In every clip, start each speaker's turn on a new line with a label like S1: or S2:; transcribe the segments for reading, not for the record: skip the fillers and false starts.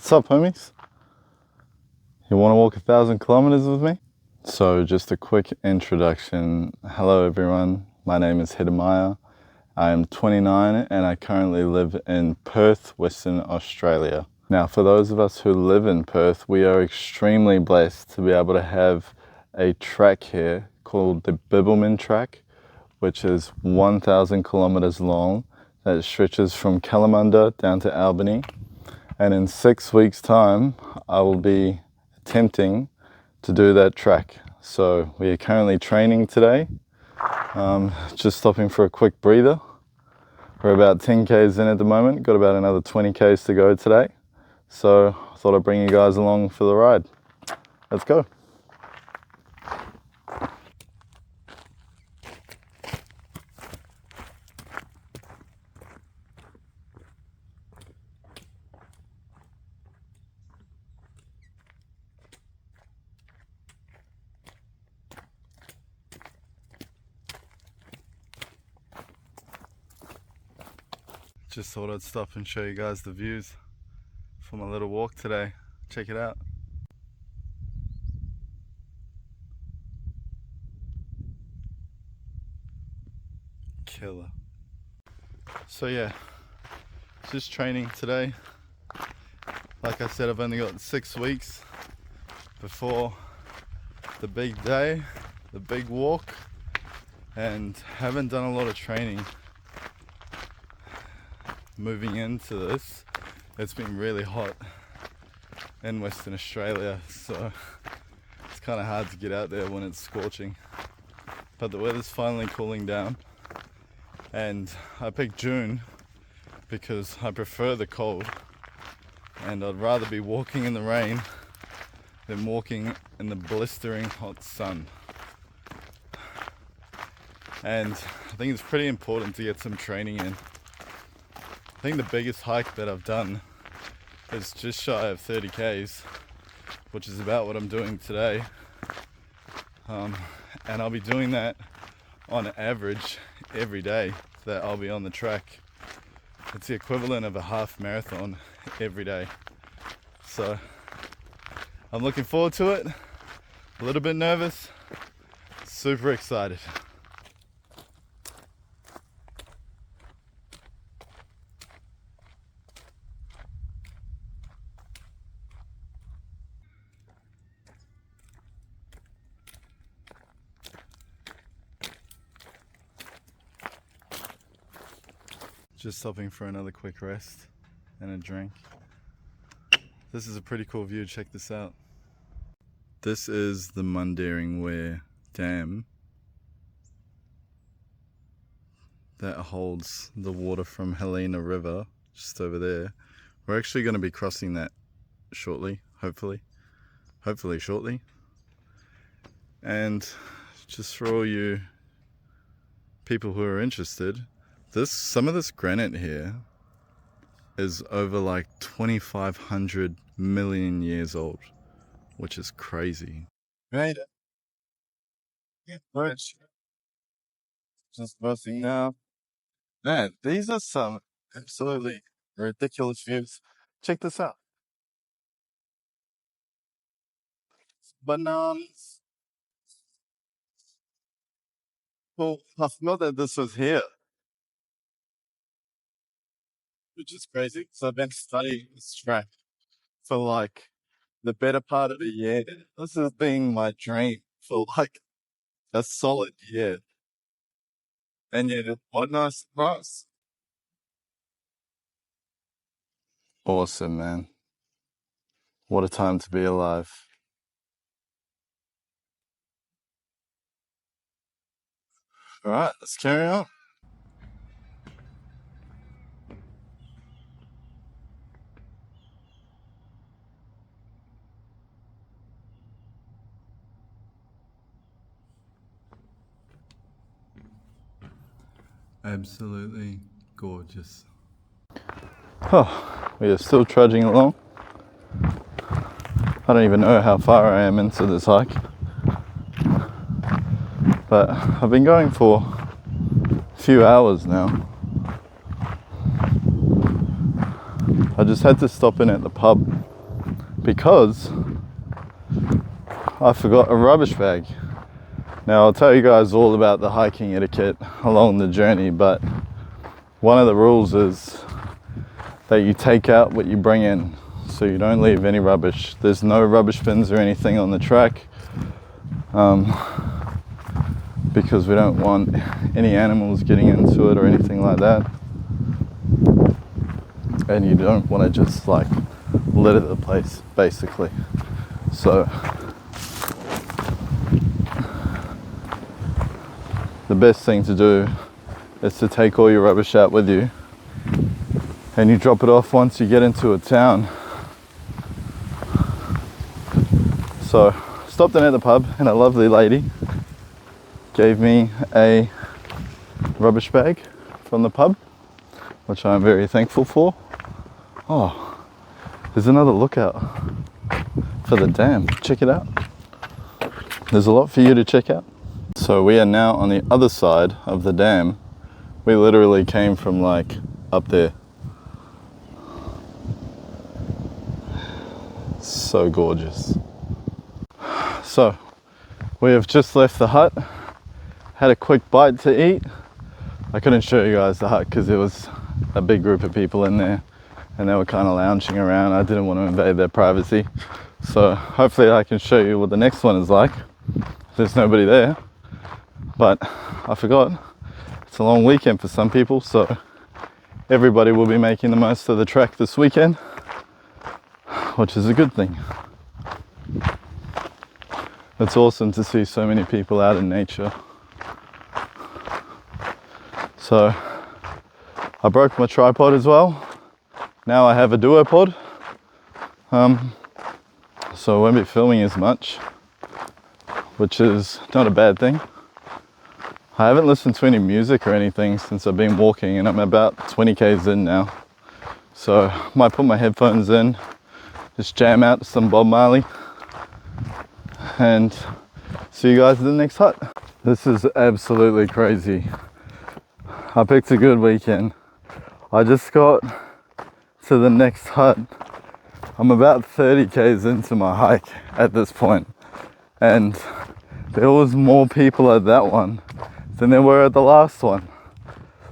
S1: What's up, homies? You want to walk 1,000 kilometers with me? So just a quick introduction. Hello everyone, my name is Hidemaya. I am 29 and I currently live in Perth, Western Australia. Now for those of us who live in Perth, we are extremely blessed to be able to have a track here called the Bibbulmun Track, which is 1,000 kilometers long, that stretches from Kalamunda down to Albany. And in 6 weeks' time, I will be attempting to do that track. So we are currently training today, just stopping for a quick breather. We're about 10 Ks in at the moment, got about another 20 Ks to go today. So I thought I'd bring you guys along for the ride. Let's go. Just thought I'd stop and show you guys the views for my little walk today. Check it out. Killer. So yeah, just training today. Like I said, I've only got 6 weeks before the big day, the big walk, and haven't done a lot of training. Moving into this, it's been really hot in Western Australia, so it's kind of hard to get out there when it's scorching. But the weather's finally cooling down, and I picked June because I prefer the cold, and I'd rather be walking in the rain than walking in the blistering hot sun. And I think it's pretty important to get some training in. I think the biggest hike that I've done is just shy of 30 Ks, which is about what I'm doing today. And I'll be doing that on average every day that I'll be on the track. It's the equivalent of a half marathon every day. So I'm looking forward to it, a little bit nervous, super excited. Just stopping for another quick rest and a drink. This is a pretty cool view, check this out. This is the Mundaring Wear Dam that holds the water from Helena River, just over there. We're actually going to be crossing that shortly, hopefully shortly. And just for all you people who are interested, some of this granite here is over like 2,500 million years old, which is crazy. Right. Just buzzing now. Man, these are some absolutely ridiculous views. Check this out. Bananas. Well, I forgot that this was here, which is crazy. So I've been studying this track for like the better part of a year. This has been my dream for like a solid year. And yet, what a nice surprise. Awesome, man. What a time to be alive. All right, let's carry on. Absolutely gorgeous. Oh, we are still trudging along. I don't even know how far I am into this hike, but I've been going for a few hours now. I just had to stop in at the pub because I forgot a rubbish bag. Now I'll tell you guys all about the hiking etiquette along the journey, but one of the rules is that you take out what you bring in, so you don't leave any rubbish. There's no rubbish bins or anything on the track, because we don't want any animals getting into it or anything like that. And you don't want to just like litter the place, basically. So the best thing to do is to take all your rubbish out with you, and you drop it off once you get into a town. So stopped in at the pub, and a lovely lady gave me a rubbish bag from the pub, which I'm very thankful for. Oh, there's another lookout for the dam. Check it out. There's a lot for you to check out. So we are now on the other side of the dam. We literally came from like up there. So gorgeous. So we have just left the hut, had a quick bite to eat. I couldn't show you guys the hut because it was a big group of people in there and they were kind of lounging around. I didn't want to invade their privacy. So hopefully I can show you what the next one is like. There's nobody there. But I forgot, it's a long weekend for some people, so everybody will be making the most of the track this weekend, which is a good thing. It's awesome to see so many people out in nature. So I broke my tripod as well. Now I have a duopod, so I won't be filming as much, which is not a bad thing. I haven't listened to any music or anything since I've been walking, and I'm about 20 k's in now. So might put my headphones in, just jam out some Bob Marley, and see you guys at the next hut. This is absolutely crazy. I picked a good weekend. I just got to the next hut. I'm about 30 k's into my hike at this point, and there was more people at that one than there were at the last one.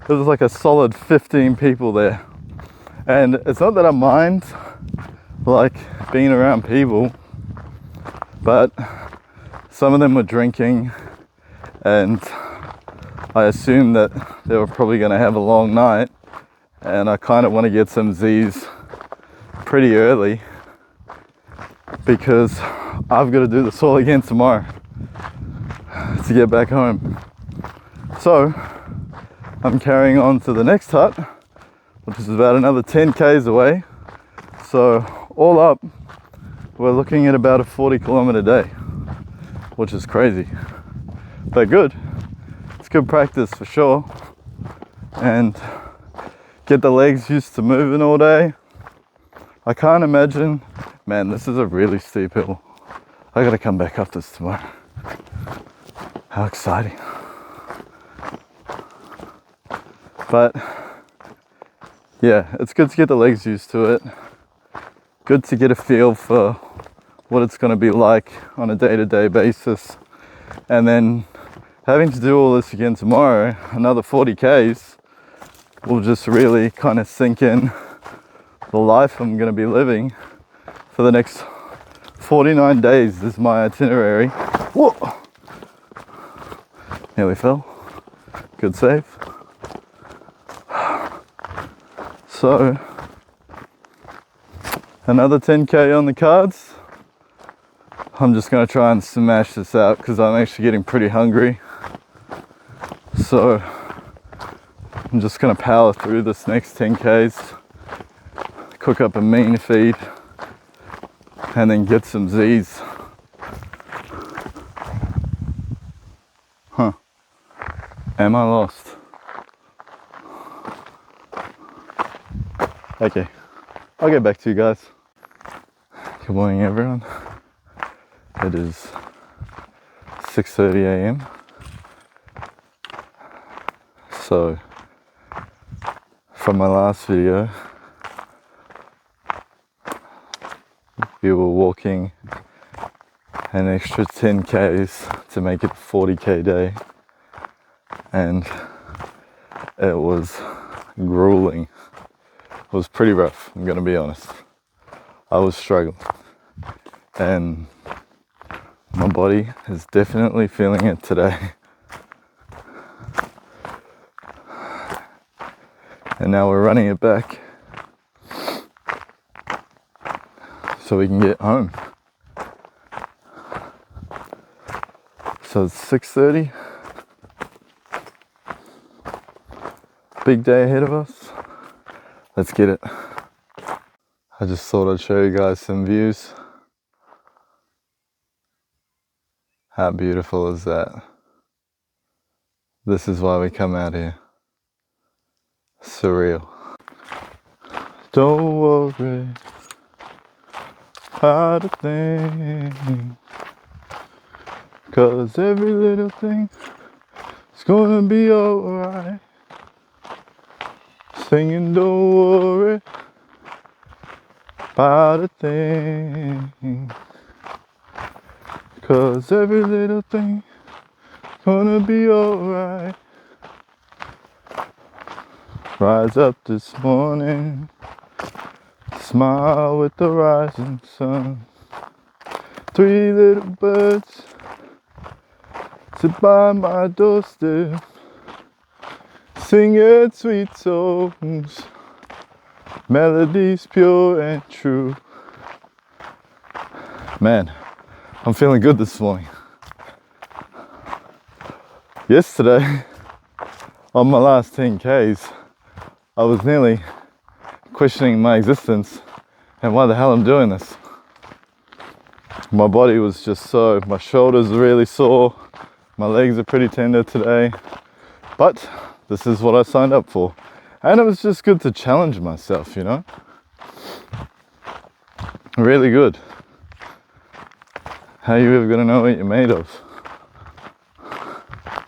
S1: There was like a solid 15 people there. And it's not that I mind like being around people, but some of them were drinking, and I assumed that they were probably going to have a long night, and I kind of want to get some Z's pretty early because I've got to do this all again tomorrow to get back home. So I'm carrying on to the next hut, which is about another 10 k's away. So all up, we're looking at about a 40-kilometer day, which is crazy, but good. It's good practice for sure, and get the legs used to moving all day. I can't imagine, man, this is a really steep hill. I gotta come back up this tomorrow. How exciting. But yeah, it's good to get the legs used to it. Good to get a feel for what it's going to be like on a day-to-day basis. And then having to do all this again tomorrow, another 40 k's, will just really kind of sink in the life I'm going to be living for the next 49 days is my itinerary. Whoa! Nearly fell. Good save. So, another 10k on the cards. I'm just going to try and smash this out because I'm actually getting pretty hungry. So, I'm just going to power through this next 10k's, cook up a mean feed, and then get some Z's. Huh. Am I lost? Okay, I'll get back to you guys. Good morning, everyone. It is 6:30 a.m. So, from my last video, we were walking an extra 10 Ks to make it a 40K day, and it was grueling. It was pretty rough, I'm gonna be honest. I was struggling, and my body is definitely feeling it today. And now we're running it back so we can get home. So it's 6:30. Big day ahead of us. Let's get it. I just thought I'd show you guys some views. How beautiful is that? This is why we come out here. Surreal. Don't worry about a thing, 'cause every little thing is gonna be alright. Singing, don't worry about a thing, 'cause every little thing is gonna be alright. Rise up this morning, smile with the rising sun. 3 little birds sit by my doorstep, singing sweet songs, melodies pure and true. Man, I'm feeling good this morning. Yesterday, on my last 10 Ks, I was nearly questioning my existence and why the hell I'm doing this. My body was just so, my shoulders are really sore, my legs are pretty tender today, but this is what I signed up for. And it was just good to challenge myself, you know? Really good. How are you ever gonna know what you're made of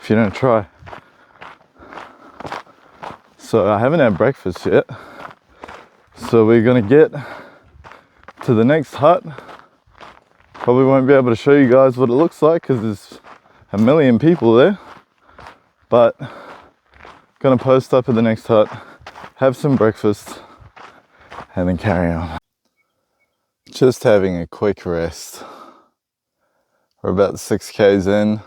S1: if you don't try? So I haven't had breakfast yet. So we're gonna get to the next hut. Probably won't be able to show you guys what it looks like because there's a million people there. But gonna post up at the next hut, have some breakfast, and then carry on. Just having a quick rest. We're about 6 Ks in.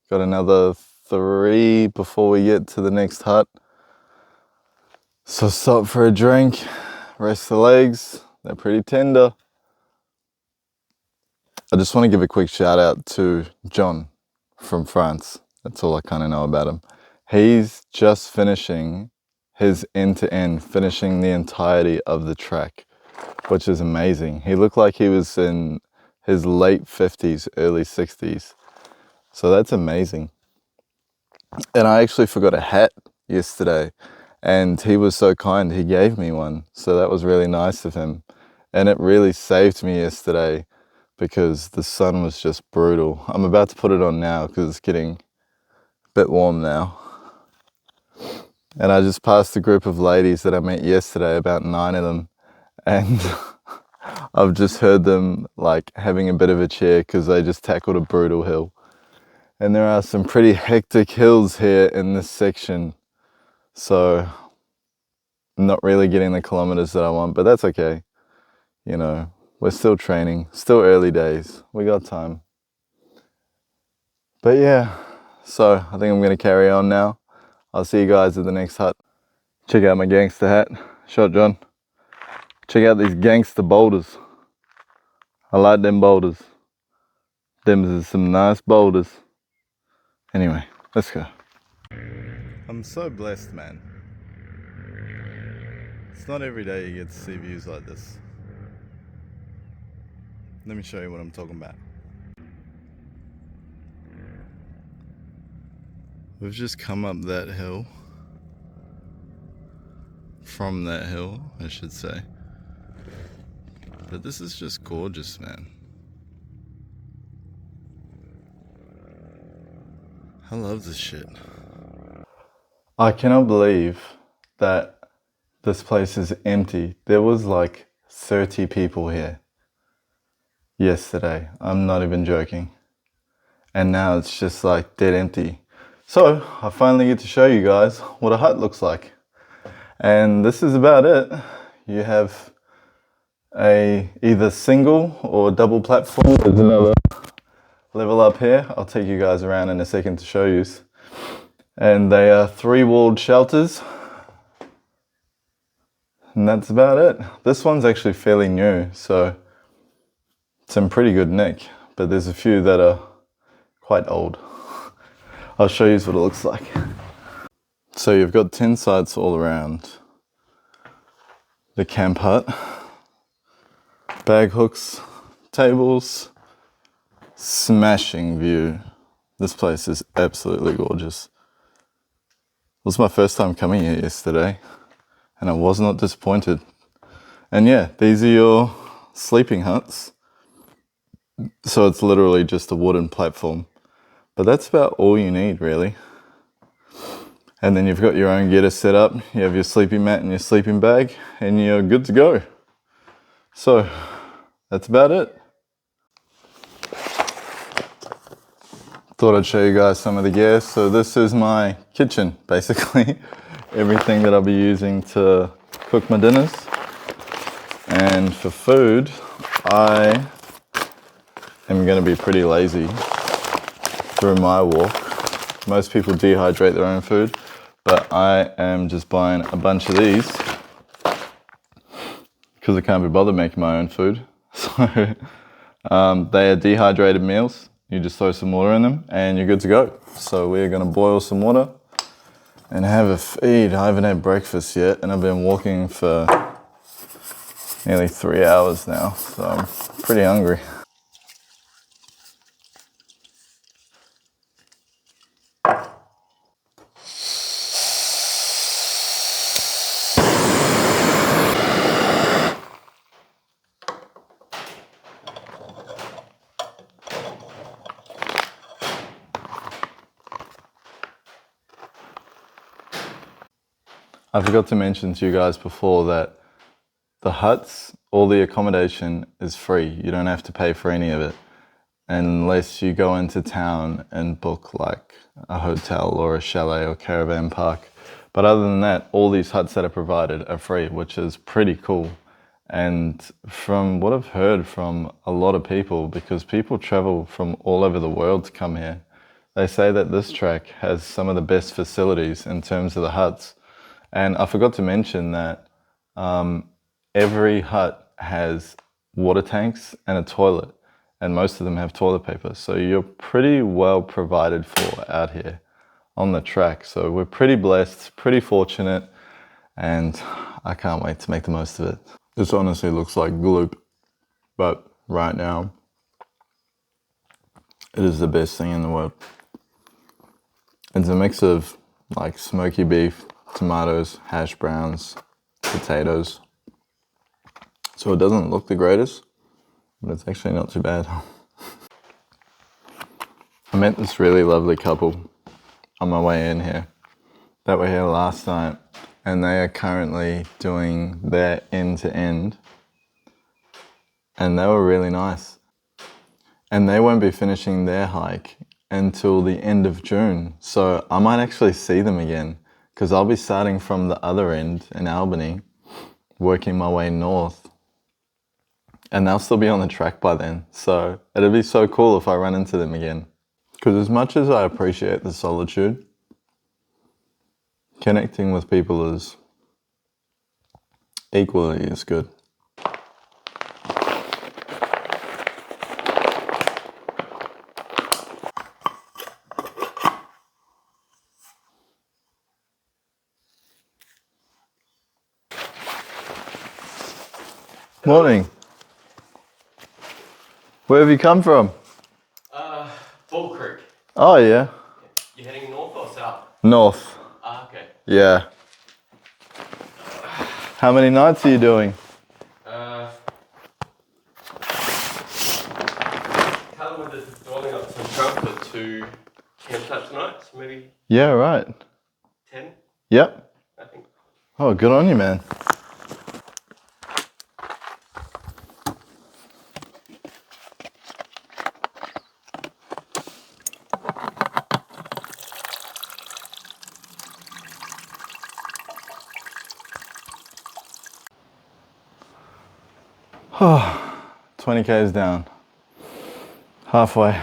S1: Got another 3 before we get to the next hut. So stop for a drink, rest the legs, they're pretty tender. I just want to give a quick shout out to John from France. That's all I kind of know about him. He's just finishing his end-to-end, finishing the entirety of the track, which is amazing. He looked like he was in his late 50s, early 60s. So that's amazing. And I actually forgot a hat yesterday. And he was so kind, he gave me one. So that was really nice of him. And it really saved me yesterday because the sun was just brutal. I'm about to put it on now because it's getting a bit warm now. And I just passed a group of ladies that I met yesterday, about 9 of them. And I've just heard them like having a bit of a cheer because they just tackled a brutal hill. And there are some pretty hectic hills here in this section. So I'm not really getting the kilometers that I want, but that's okay. You know, we're still training, still early days. We got time. But yeah, so I think I'm gonna carry on now. I'll see you guys at the next hut. Check out my gangster hat. Shot John. Check out these gangster boulders. I like them boulders. Them is some nice boulders. Anyway, let's go. I'm so blessed, man. It's not every day you get to see views like this. Let me show you what I'm talking about. We've just come up that hill. From that hill, I should say. But this is just gorgeous, man. I love this shit. I cannot believe that this place is empty. There was like 30 people here. yesterday. I'm not even joking. And now it's just like dead empty. So I finally get to show you guys what a hut looks like. And this is about it. You have a either single or double platform. There's another level up here. I'll take you guys around in a second to show you. And they are 3-walled shelters. And that's about it. This one's actually fairly new, so it's in pretty good nick. But there's a few that are quite old. I'll show you what it looks like. So you've got tin sides all around the camp hut. Bag hooks, tables, smashing view. This place is absolutely gorgeous. It was my first time coming here yesterday and I was not disappointed. And yeah, these are your sleeping huts. So it's literally just a wooden platform. But that's about all you need really. And then you've got your own getter set up. You have your sleeping mat and your sleeping bag and you're good to go. So that's about it. Thought I'd show you guys some of the gear. So this is my kitchen, basically. Everything that I'll be using to cook my dinners. And for food, I am going to be pretty lazy through my walk. Most people dehydrate their own food, but I am just buying a bunch of these because I can't be bothered making my own food. So they are dehydrated meals. You just throw some water in them and you're good to go. So we're going to boil some water and have a feed. I haven't had breakfast yet and I've been walking for nearly 3 hours now, so I'm pretty hungry. I forgot to mention to you guys before that the huts, all the accommodation is free. You don't have to pay for any of it unless you go into town and book like a hotel or a chalet or caravan park. But other than that, all these huts that are provided are free, which is pretty cool. And from what I've heard from a lot of people, because people travel from all over the world to come here, they say that this track has some of the best facilities in terms of the huts. And I forgot to mention that every hut has water tanks and a toilet, and most of them have toilet paper. So you're pretty well provided for out here on the track. So we're pretty blessed, pretty fortunate, and I can't wait to make the most of it. This honestly looks like gloop, but right now it is the best thing in the world. It's a mix of like smoky beef, tomatoes, hash browns, potatoes. So it doesn't look the greatest, but it's actually not too bad. I met this really lovely couple on my way in here that were here last night, and they are currently doing their end-to-end, and they were really nice. And they won't be finishing their hike until the end of June, so I might actually see them again, because I'll be starting from the other end in Albany, working my way north, and they'll still be on the track by then. So it'd be so cool if I run into them again. Because as much as I appreciate the solitude, connecting with people is equally as good. Morning. Where have you come from?
S2: Bull Creek.
S1: Oh yeah.
S2: You heading north or south?
S1: North.
S2: Okay.
S1: Yeah. How many nights are you doing?
S2: Callum was just dialing up some travel for 2 campsite nights, maybe
S1: Yeah, right.
S2: 10,
S1: Yep.
S2: I think.
S1: Oh, good on you, man. 20 k's down. Halfway.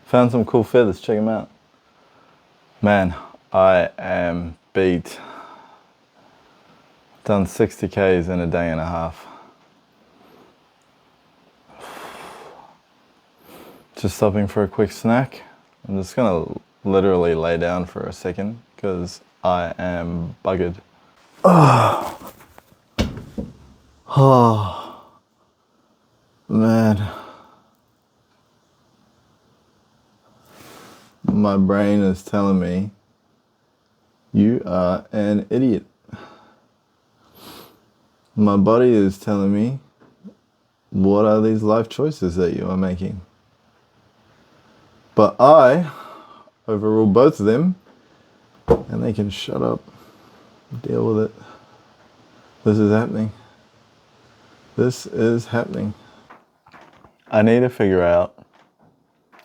S1: Found some cool feathers, check them out. Man, I am beat. Done 60 k's in a day and a half. Just stopping for a quick snack. I'm just gonna literally lay down for a second because I am buggered. Oh, man. My brain is telling me, you are an idiot. My body is telling me, what are these life choices that you are making? But I overrule both of them, and they can shut up. Deal with it. This is happening. This is happening. I need to figure out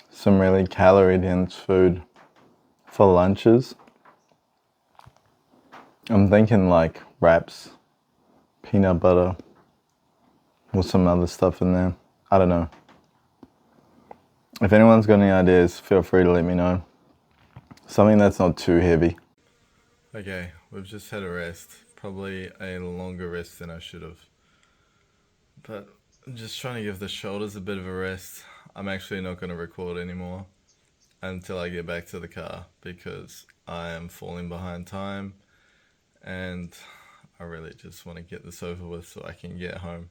S1: some really calorie-dense food for lunches. I'm thinking like wraps, peanut butter, with some other stuff in there. I don't know. If anyone's got any ideas, feel free to let me know. Something that's not too heavy. Okay, we've just had a rest. Probably a longer rest than I should have. But I'm just trying to give the shoulders a bit of a rest. I'm actually not going to record anymore until I get back to the car because I am falling behind time and I really just want to get this over with so I can get home.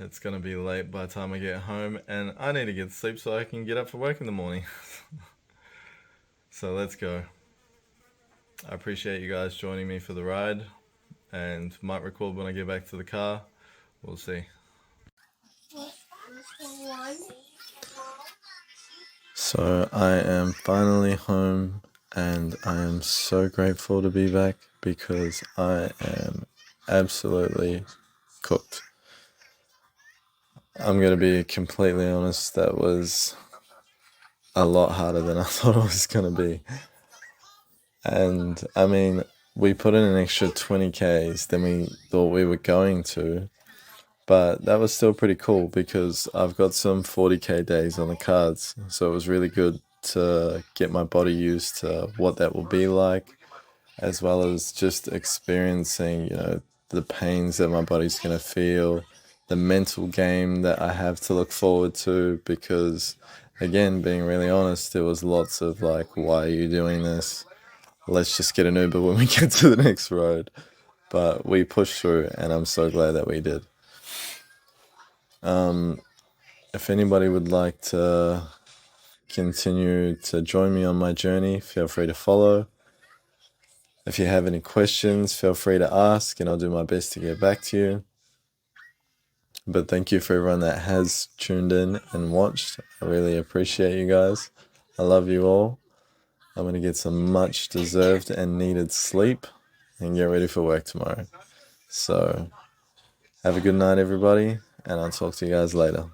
S1: It's going to be late by the time I get home and I need to get sleep so I can get up for work in the morning. So let's go. I appreciate you guys joining me for the ride and might record when I get back to the car. We'll see. So I am finally home and I am so grateful to be back because I am absolutely cooked. I'm going to be completely honest, that was a lot harder than I thought it was going to be. And I mean, we put in an extra 20 k's than we thought we were going to. But that was still pretty cool because I've got some 40k days on the cards. So it was really good to get my body used to what that will be like, as well as just experiencing, the pains that my body's going to feel, the mental game that I have to look forward to because, again, being really honest, there was lots of like, why are you doing this? Let's just get an Uber when we get to the next road. But we pushed through and I'm so glad that we did. If anybody would like to continue to join me on my journey, feel free to follow. If you have any questions, feel free to ask and I'll do my best to get back to you. But thank you for everyone that has tuned in and watched. I really appreciate you guys. I love you all. I'm going to get some much deserved and needed sleep and get ready for work tomorrow. So have a good night, everybody, and I'll talk to you guys later.